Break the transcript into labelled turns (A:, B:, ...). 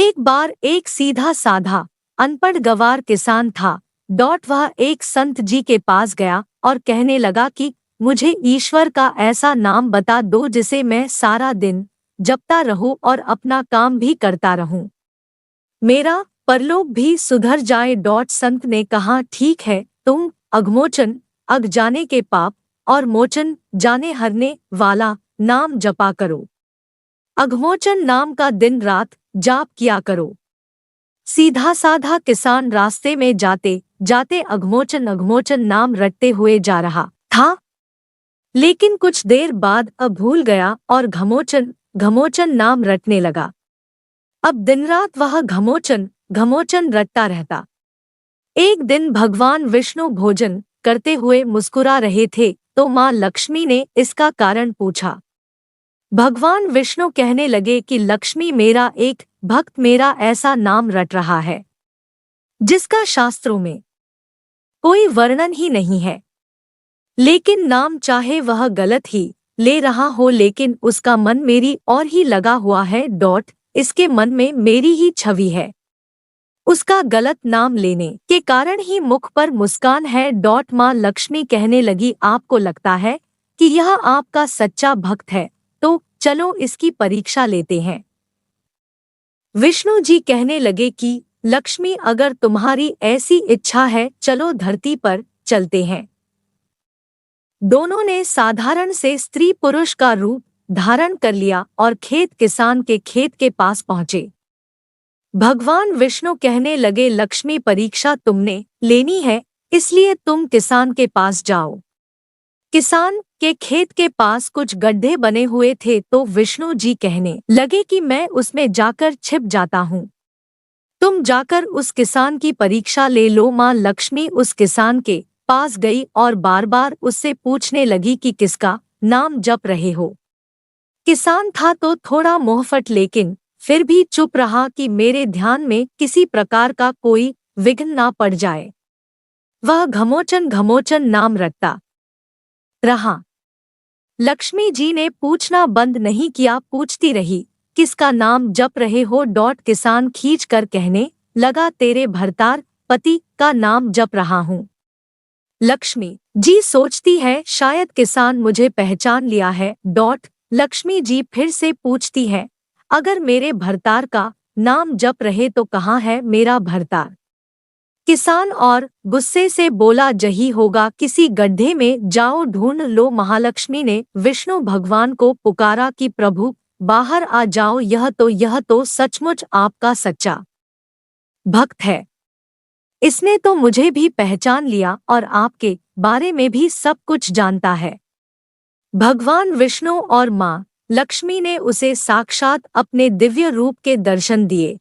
A: एक बार एक सीधा साधा अनपढ़ गंवार किसान था। वह एक संत जी के पास गया और कहने लगा कि मुझे ईश्वर का ऐसा नाम बता दो जिसे मैं सारा दिन जपता रहूं और अपना काम भी करता रहूं। मेरा परलोक भी सुधर जाए। संत ने कहा, ठीक है, तुम अघमोचन, अघ जाने के पाप, और मोचन जाने हरने वाला नाम जपा करो। अघमोचन नाम का दिन रात जाप किया करो। सीधा साधा किसान रास्ते में जाते जाते अघमोचन अघमोचन नाम रटते हुए जा रहा था, लेकिन कुछ देर बाद अब भूल गया और घमोचन घमोचन नाम रटने लगा। अब दिन रात वह घमोचन घमोचन रटता रहता। एक दिन भगवान विष्णु भोजन करते हुए मुस्कुरा रहे थे तो माँ लक्ष्मी ने इसका कारण पूछा। भगवान विष्णु कहने लगे कि लक्ष्मी, मेरा एक भक्त मेरा ऐसा नाम रट रहा है जिसका शास्त्रों में कोई वर्णन ही नहीं है, लेकिन नाम चाहे वह गलत ही ले रहा हो, लेकिन उसका मन मेरी और ही लगा हुआ है। इसके मन में मेरी ही छवि है। उसका गलत नाम लेने के कारण ही मुख पर मुस्कान है। माँ लक्ष्मी कहने लगी, आपको लगता है कि यह आपका सच्चा भक्त है, तो चलो इसकी परीक्षा लेते हैं। विष्णु जी कहने लगे कि लक्ष्मी, अगर तुम्हारी ऐसी इच्छा है चलो धरती पर चलते हैं। दोनों ने साधारण से स्त्री पुरुष का रूप धारण कर लिया और खेत किसान के खेत के पास पहुंचे। भगवान विष्णु कहने लगे, लक्ष्मी, परीक्षा तुमने लेनी है, इसलिए तुम किसान के पास जाओ। किसान के खेत के पास कुछ गड्ढे बने हुए थे तो विष्णु जी कहने लगे कि मैं उसमें जाकर छिप जाता हूँ, तुम जाकर उस किसान की परीक्षा ले लो। माँ लक्ष्मी उस किसान के पास गई और बार बार उससे पूछने लगी कि किसका नाम जप रहे हो। किसान था तो थोड़ा मोहफट, लेकिन फिर भी चुप रहा कि मेरे ध्यान में किसी प्रकार का कोई विघ्न ना पड़ जाए। वह घमोचन घमोचन नाम रटता रहा। लक्ष्मी जी ने पूछना बंद नहीं किया, पूछती रही, किसका नाम जप रहे हो। किसान खींच कर कहने लगा, तेरे भरतार पति का नाम जप रहा हूँ। लक्ष्मी जी सोचती है शायद किसान मुझे पहचान लिया है। लक्ष्मी जी फिर से पूछती है, अगर मेरे भरतार का नाम जप रहे तो कहाँ है मेरा भरतार। किसान और गुस्से से बोला, जही होगा किसी गड्ढे में, जाओ ढूंढ लो। महालक्ष्मी ने विष्णु भगवान को पुकारा कि प्रभु बाहर आ जाओ, यह तो सचमुच आपका सच्चा भक्त है। इसने तो मुझे भी पहचान लिया और आपके बारे में भी सब कुछ जानता है। भगवान विष्णु और माँ लक्ष्मी ने उसे साक्षात अपने दिव्य रूप के दर्शन दिए।